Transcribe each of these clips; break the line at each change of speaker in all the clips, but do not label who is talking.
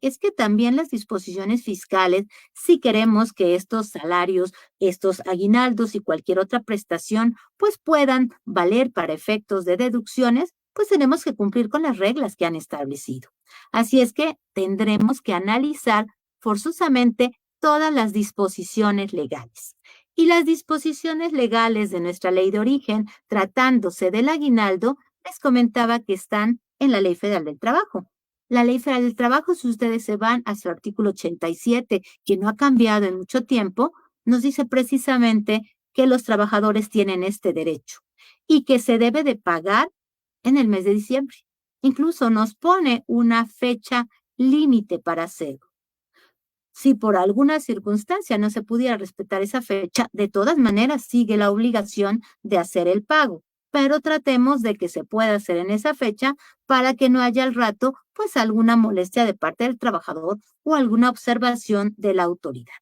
es que también las disposiciones fiscales, si queremos que estos salarios, estos aguinaldos y cualquier otra prestación, pues puedan valer para efectos de deducciones, pues tenemos que cumplir con las reglas que han establecido. Así es que tendremos que analizar forzosamente todas las disposiciones legales. Y las disposiciones legales de nuestra ley de origen, tratándose del aguinaldo, les comentaba que están en la Ley Federal del Trabajo. La Ley Federal del Trabajo, si ustedes se van a su artículo 87, que no ha cambiado en mucho tiempo, nos dice precisamente que los trabajadores tienen este derecho y que se debe de pagar en el mes de diciembre. Incluso nos pone una fecha límite para hacerlo. Si por alguna circunstancia no se pudiera respetar esa fecha, de todas maneras sigue la obligación de hacer el pago, pero tratemos de que se pueda hacer en esa fecha para que no haya al rato pues alguna molestia de parte del trabajador o alguna observación de la autoridad.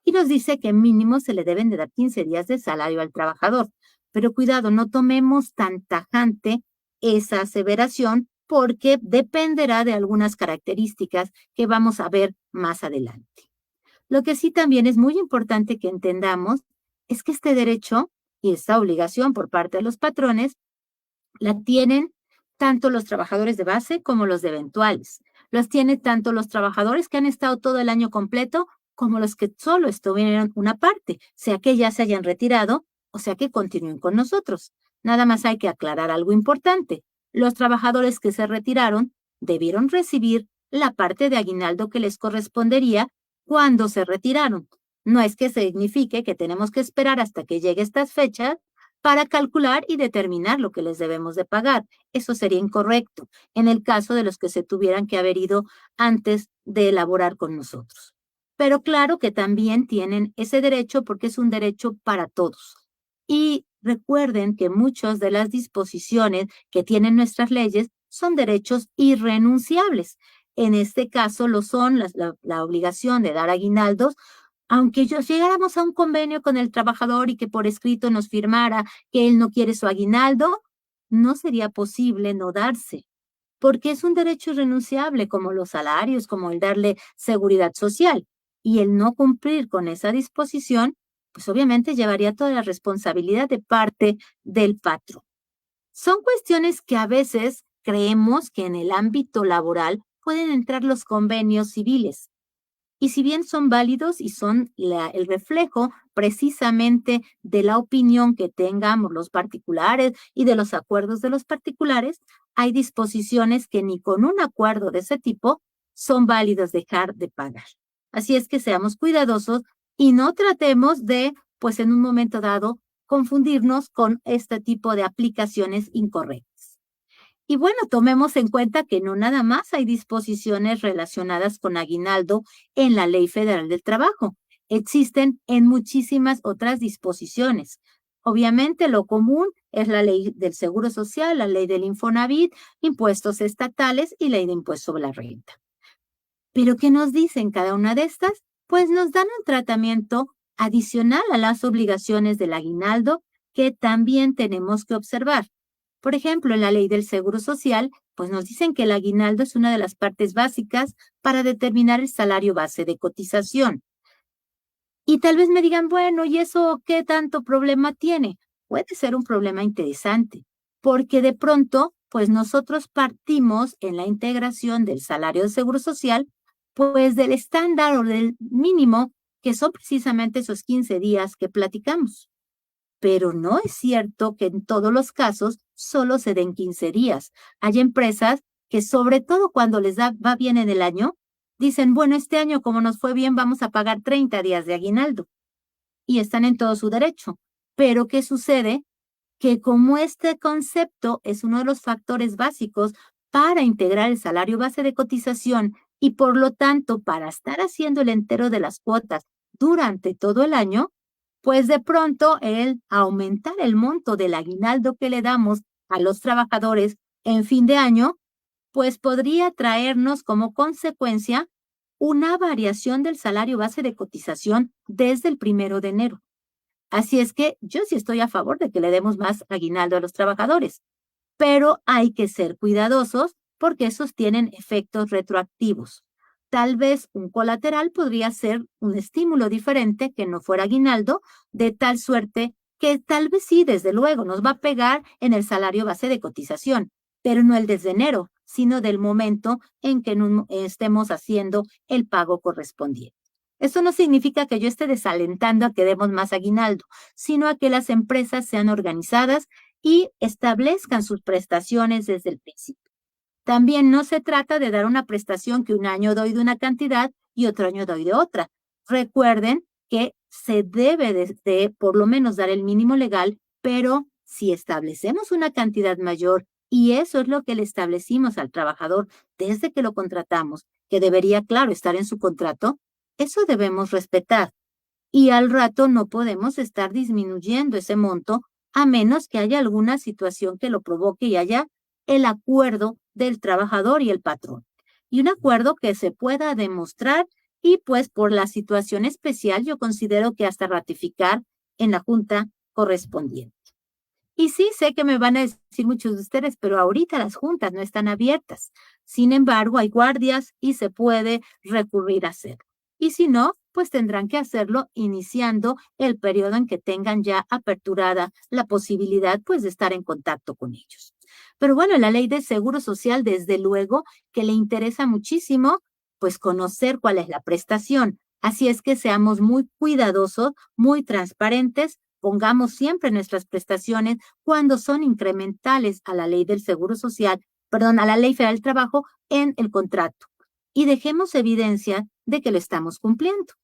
Y nos dice que mínimo se le deben de dar 15 días de salario al trabajador, pero cuidado, no tomemos tan tajante esa aseveración porque dependerá de algunas características que vamos a ver más adelante. Lo que sí también es muy importante que entendamos es que este derecho y esta obligación por parte de los patrones la tienen tanto los trabajadores de base como los de eventuales. Los tiene tanto los trabajadores que han estado todo el año completo como los que solo estuvieron una parte, sea que ya se hayan retirado o sea que continúen con nosotros. Nada más hay que aclarar algo importante. Los trabajadores que se retiraron debieron recibir la parte de aguinaldo que les correspondería cuando se retiraron. No es que signifique que tenemos que esperar hasta que llegue estas fechas para calcular y determinar lo que les debemos de pagar. Eso sería incorrecto en el caso de los que se tuvieran que haber ido antes de elaborar con nosotros. Pero claro que también tienen ese derecho porque es un derecho para todos. Y recuerden que muchas de las disposiciones que tienen nuestras leyes son derechos irrenunciables. En este caso lo son la obligación de dar aguinaldos aunque llegáramos a un convenio con el trabajador y que por escrito nos firmara que él no quiere su aguinaldo, no sería posible no darse, porque es un derecho irrenunciable como los salarios, como el darle seguridad social. Y el no cumplir con esa disposición, pues obviamente llevaría toda la responsabilidad de parte del patrón. Son cuestiones que a veces creemos que en el ámbito laboral pueden entrar los convenios civiles. Y si bien son válidos y son el reflejo precisamente de la opinión que tengamos los particulares y de los acuerdos de los particulares, hay disposiciones que ni con un acuerdo de ese tipo son válidos dejar de pagar. Así es que seamos cuidadosos y no tratemos de, pues en un momento dado, confundirnos con este tipo de aplicaciones incorrectas. Y bueno, tomemos en cuenta que no nada más hay disposiciones relacionadas con aguinaldo en la Ley Federal del Trabajo. Existen en muchísimas otras disposiciones. Obviamente lo común es la ley del Seguro Social, la ley del Infonavit, impuestos estatales y ley de impuesto sobre la renta. ¿Pero qué nos dicen cada una de estas? Pues nos dan un tratamiento adicional a las obligaciones del aguinaldo que también tenemos que observar. Por ejemplo, en la ley del Seguro Social, pues nos dicen que el aguinaldo es una de las partes básicas para determinar el salario base de cotización. Y tal vez me digan, bueno, ¿y eso qué tanto problema tiene? Puede ser un problema interesante, porque de pronto, pues nosotros partimos en la integración del salario de Seguro Social, pues del estándar o del mínimo, que son precisamente esos 15 días que platicamos. Pero no es cierto que en todos los casos solo se den 15 días. Hay empresas que sobre todo cuando les va bien en el año, dicen, bueno, este año como nos fue bien, vamos a pagar 30 días de aguinaldo. Y están en todo su derecho. Pero ¿qué sucede? Que como este concepto es uno de los factores básicos para integrar el salario base de cotización y por lo tanto para estar haciendo el entero de las cuotas durante todo el año, pues de pronto el aumentar el monto del aguinaldo que le damos a los trabajadores en fin de año, pues podría traernos como consecuencia una variación del salario base de cotización desde el 1 de enero. Así es que yo sí estoy a favor de que le demos más aguinaldo a los trabajadores, pero hay que ser cuidadosos porque esos tienen efectos retroactivos. Tal vez un colateral podría ser un estímulo diferente que no fuera aguinaldo, de tal suerte que tal vez sí, desde luego, nos va a pegar en el salario base de cotización, pero no el desde enero, sino del momento en que estemos haciendo el pago correspondiente. Esto no significa que yo esté desalentando a que demos más aguinaldo, sino a que las empresas sean organizadas y establezcan sus prestaciones desde el principio. También no se trata de dar una prestación que un año doy de una cantidad y otro año doy de otra. Recuerden que se debe de por lo menos dar el mínimo legal, pero si establecemos una cantidad mayor, y eso es lo que le establecimos al trabajador desde que lo contratamos, que debería, claro, estar en su contrato, eso debemos respetar. Y al rato no podemos estar disminuyendo ese monto a menos que haya alguna situación que lo provoque y haya el acuerdo del trabajador y el patrón. Y un acuerdo que se pueda demostrar y pues por la situación especial yo considero que hasta ratificar en la junta correspondiente. Y sí, sé que me van a decir muchos de ustedes, pero ahorita las juntas no están abiertas. Sin embargo, hay guardias y se puede recurrir a hacerlo. Y si no, pues tendrán que hacerlo iniciando el periodo en que tengan ya aperturada la posibilidad, pues, de estar en contacto con ellos. Pero bueno, la ley de seguro social, desde luego, que le interesa muchísimo, pues, conocer cuál es la prestación. Así es que seamos muy cuidadosos, muy transparentes, pongamos siempre nuestras prestaciones cuando son incrementales a la ley del Seguro Social, perdón, a la Ley Federal del Trabajo en el contrato y dejemos evidencia de que lo estamos cumpliendo.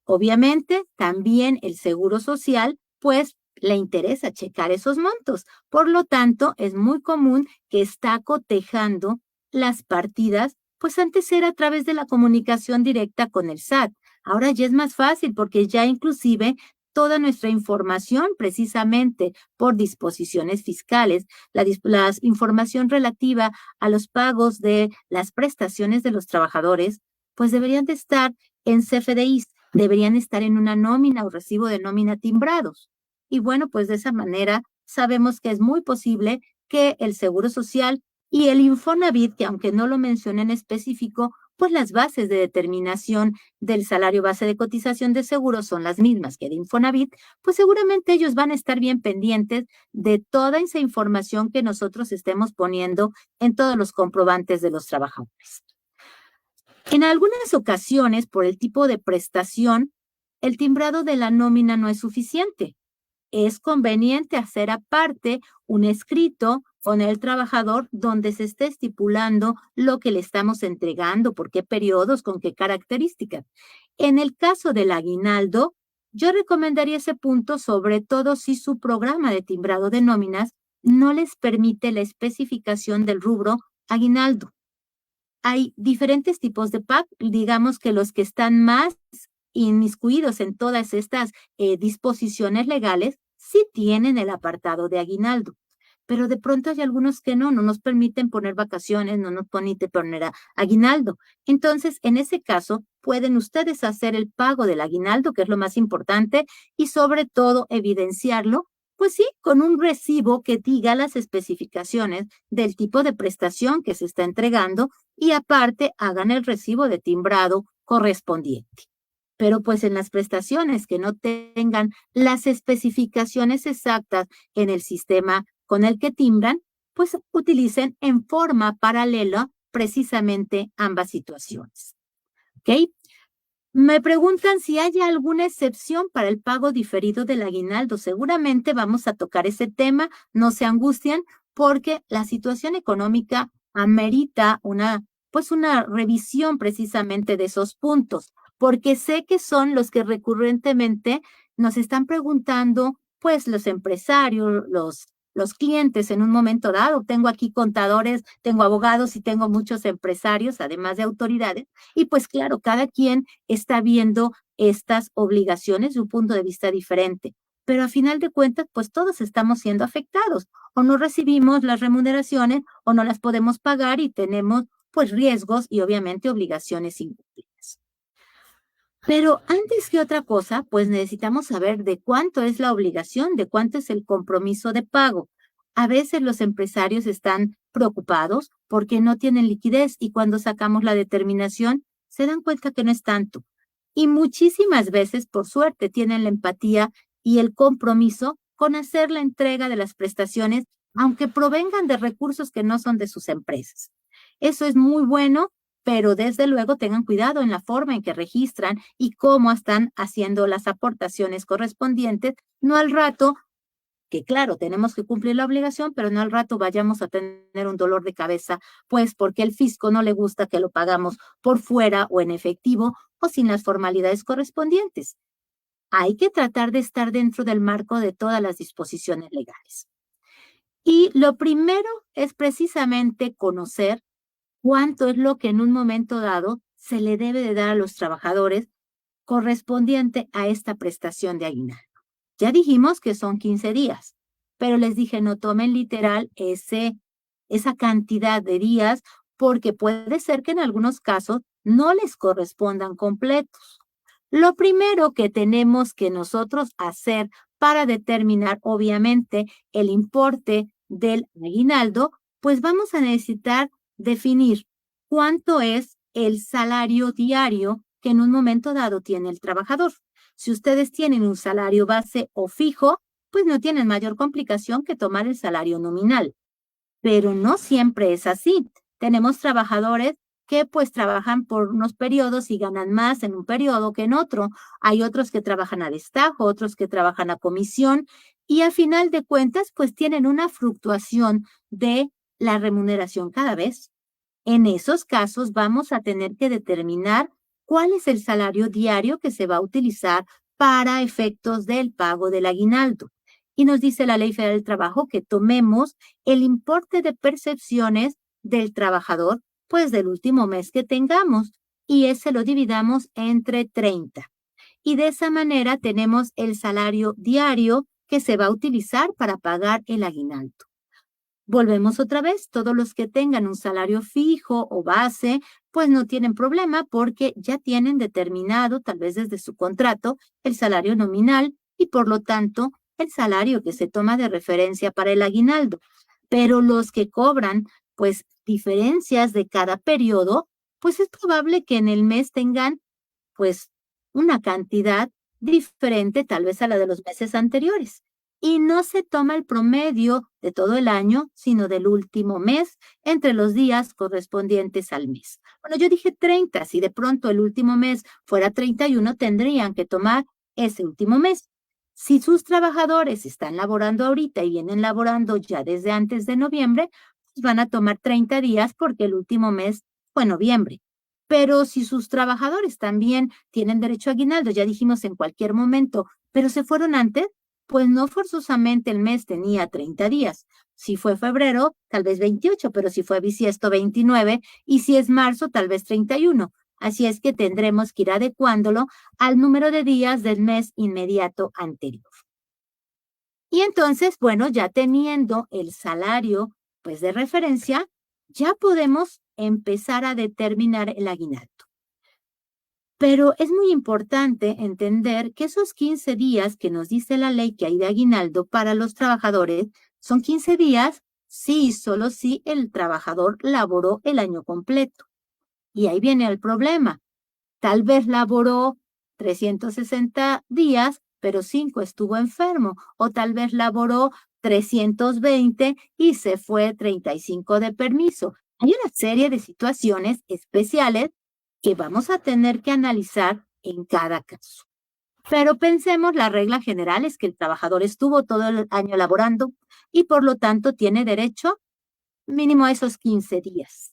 Obviamente, también el Seguro Social, pues, le interesa checar esos montos. Por lo tanto, es muy común que está cotejando las partidas, pues antes era a través de la comunicación directa con el SAT. Ahora ya es más fácil porque ya inclusive toda nuestra información, precisamente por disposiciones fiscales, la información relativa a los pagos de las prestaciones de los trabajadores, pues deberían de estar en CFDIs, deberían estar en una nómina o recibo de nómina timbrados. Y bueno, pues de esa manera sabemos que es muy posible que el Seguro Social y el Infonavit, que aunque no lo mencioné en específico, pues las bases de determinación del salario base de cotización de seguro son las mismas que de Infonavit, pues seguramente ellos van a estar bien pendientes de toda esa información que nosotros estemos poniendo en todos los comprobantes de los trabajadores. En algunas ocasiones, por el tipo de prestación, el timbrado de la nómina no es suficiente. Es conveniente hacer aparte un escrito con el trabajador donde se esté estipulando lo que le estamos entregando, por qué periodos, con qué características. En el caso del aguinaldo, yo recomendaría ese punto, sobre todo si su programa de timbrado de nóminas no les permite la especificación del rubro aguinaldo. Hay diferentes tipos de PAC, digamos que los que están más inmiscuidos en todas estas disposiciones legales sí tienen el apartado de aguinaldo, pero de pronto hay algunos que no nos permiten poner vacaciones, no nos permiten poner aguinaldo. Entonces, en ese caso, pueden ustedes hacer el pago del aguinaldo, que es lo más importante, y sobre todo evidenciarlo, pues sí, con un recibo que diga las especificaciones del tipo de prestación que se está entregando y aparte hagan el recibo de timbrado correspondiente. Pero pues en las prestaciones que no tengan las especificaciones exactas en el sistema con el que timbran, pues utilicen en forma paralela precisamente ambas situaciones. ¿Ok? Me preguntan si hay alguna excepción para el pago diferido del aguinaldo. Seguramente vamos a tocar ese tema, no se angustien, porque la situación económica amerita pues una revisión precisamente de esos puntos, porque sé que son los que recurrentemente nos están preguntando, pues los empresarios, los clientes en un momento dado. Tengo aquí contadores, tengo abogados y tengo muchos empresarios, además de autoridades, y pues claro, cada quien está viendo estas obligaciones de un punto de vista diferente. Pero a final de cuentas, pues todos estamos siendo afectados. O no recibimos las remuneraciones o no las podemos pagar y tenemos pues riesgos y obviamente obligaciones incumplidas. Pero antes que otra cosa, pues necesitamos saber de cuánto es la obligación, de cuánto es el compromiso de pago. A veces los empresarios están preocupados porque no tienen liquidez y cuando sacamos la determinación se dan cuenta que no es tanto. Y muchísimas veces, por suerte, tienen la empatía y el compromiso con hacer la entrega de las prestaciones, aunque provengan de recursos que no son de sus empresas. Eso es muy bueno, pero desde luego tengan cuidado en la forma en que registran y cómo están haciendo las aportaciones correspondientes, no al rato que claro, tenemos que cumplir la obligación, pero no al rato vayamos a tener un dolor de cabeza, pues porque el fisco no le gusta que lo pagamos por fuera o en efectivo o sin las formalidades correspondientes. Hay que tratar de estar dentro del marco de todas las disposiciones legales. Y lo primero es precisamente conocer cuánto es lo que en un momento dado se le debe de dar a los trabajadores correspondiente a esta prestación de aguinaldo. Ya dijimos que son 15 días, pero les dije no tomen literal esa cantidad de días porque puede ser que en algunos casos no les correspondan completos. Lo primero que tenemos que nosotros hacer para determinar, obviamente, el importe del aguinaldo, pues vamos a necesitar definir cuánto es el salario diario que en un momento dado tiene el trabajador. Si ustedes tienen un salario base o fijo, pues no tienen mayor complicación que tomar el salario nominal. Pero no siempre es así. Tenemos trabajadores que pues trabajan por unos periodos y ganan más en un periodo que en otro. Hay otros que trabajan a destajo, otros que trabajan a comisión y a final de cuentas pues tienen una fluctuación de la remuneración cada vez. En esos casos vamos a tener que determinar cuál es el salario diario que se va a utilizar para efectos del pago del aguinaldo. Y nos dice la Ley Federal del Trabajo que tomemos el importe de percepciones del trabajador, pues del último mes que tengamos, y ese lo dividamos entre 30. Y de esa manera tenemos el salario diario que se va a utilizar para pagar el aguinaldo. Volvemos otra vez, todos los que tengan un salario fijo o base, pues no tienen problema porque ya tienen determinado, tal vez desde su contrato, el salario nominal y por lo tanto el salario que se toma de referencia para el aguinaldo. Pero los que cobran, pues, diferencias de cada periodo, pues es probable que en el mes tengan, pues, una cantidad diferente tal vez a la de los meses anteriores. Y no se toma el promedio de todo el año, sino del último mes, entre los días correspondientes al mes. Bueno, yo dije 30, si de pronto el último mes fuera 31, tendrían que tomar ese último mes. Si sus trabajadores están laborando ahorita y vienen laborando ya desde antes de noviembre, pues van a tomar 30 días porque el último mes fue noviembre. Pero si sus trabajadores también tienen derecho a aguinaldo, ya dijimos en cualquier momento, pero se fueron antes, pues no forzosamente el mes tenía 30 días. Si fue febrero, tal vez 28, pero si fue bisiesto, 29, y si es marzo, tal vez 31. Así es que tendremos que ir adecuándolo al número de días del mes inmediato anterior. Y entonces, bueno, ya teniendo el salario, pues de referencia, ya podemos empezar a determinar el aguinaldo. Pero es muy importante entender que esos 15 días que nos dice la ley que hay de aguinaldo para los trabajadores son 15 días sí, solo si el trabajador laboró el año completo. Y ahí viene el problema. Tal vez laboró 360 días, pero 5 estuvo enfermo. O tal vez laboró 320 y se fue 35 de permiso. Hay una serie de situaciones especiales que vamos a tener que analizar en cada caso. Pero pensemos, la regla general es que el trabajador estuvo todo el año laborando y por lo tanto tiene derecho mínimo a esos 15 días.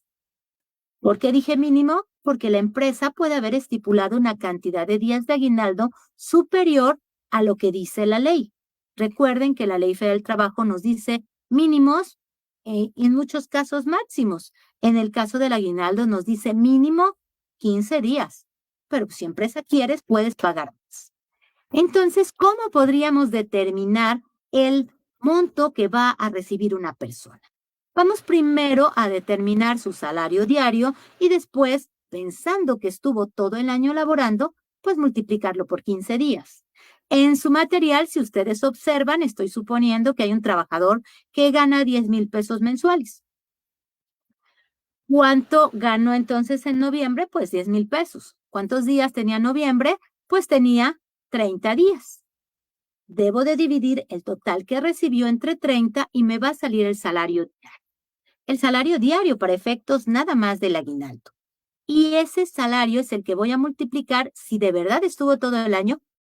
¿Por qué dije mínimo? Porque la empresa puede haber estipulado una cantidad de días de aguinaldo superior a lo que dice la ley. Recuerden que la Ley Federal del Trabajo nos dice mínimos y en muchos casos máximos. En el caso del aguinaldo nos dice mínimo 15 días, pero si empresa quieres, puedes pagar más. Entonces, ¿cómo podríamos determinar el monto que va a recibir una persona? Vamos primero a determinar su salario diario y después, pensando que estuvo todo el año laborando, pues multiplicarlo por 15 días. En su material, si ustedes observan, estoy suponiendo que hay un trabajador que gana 10,000 pesos mensuales. ¿Cuánto ganó entonces en noviembre? Pues 10,000 pesos. ¿Cuántos días tenía noviembre? Pues tenía 30 días. Debo de dividir el total que recibió entre 30 y me va a salir el salario diario. El salario diario para efectos nada más del aguinaldo. Y ese salario es el que voy a multiplicar si de verdad estuvo todo el año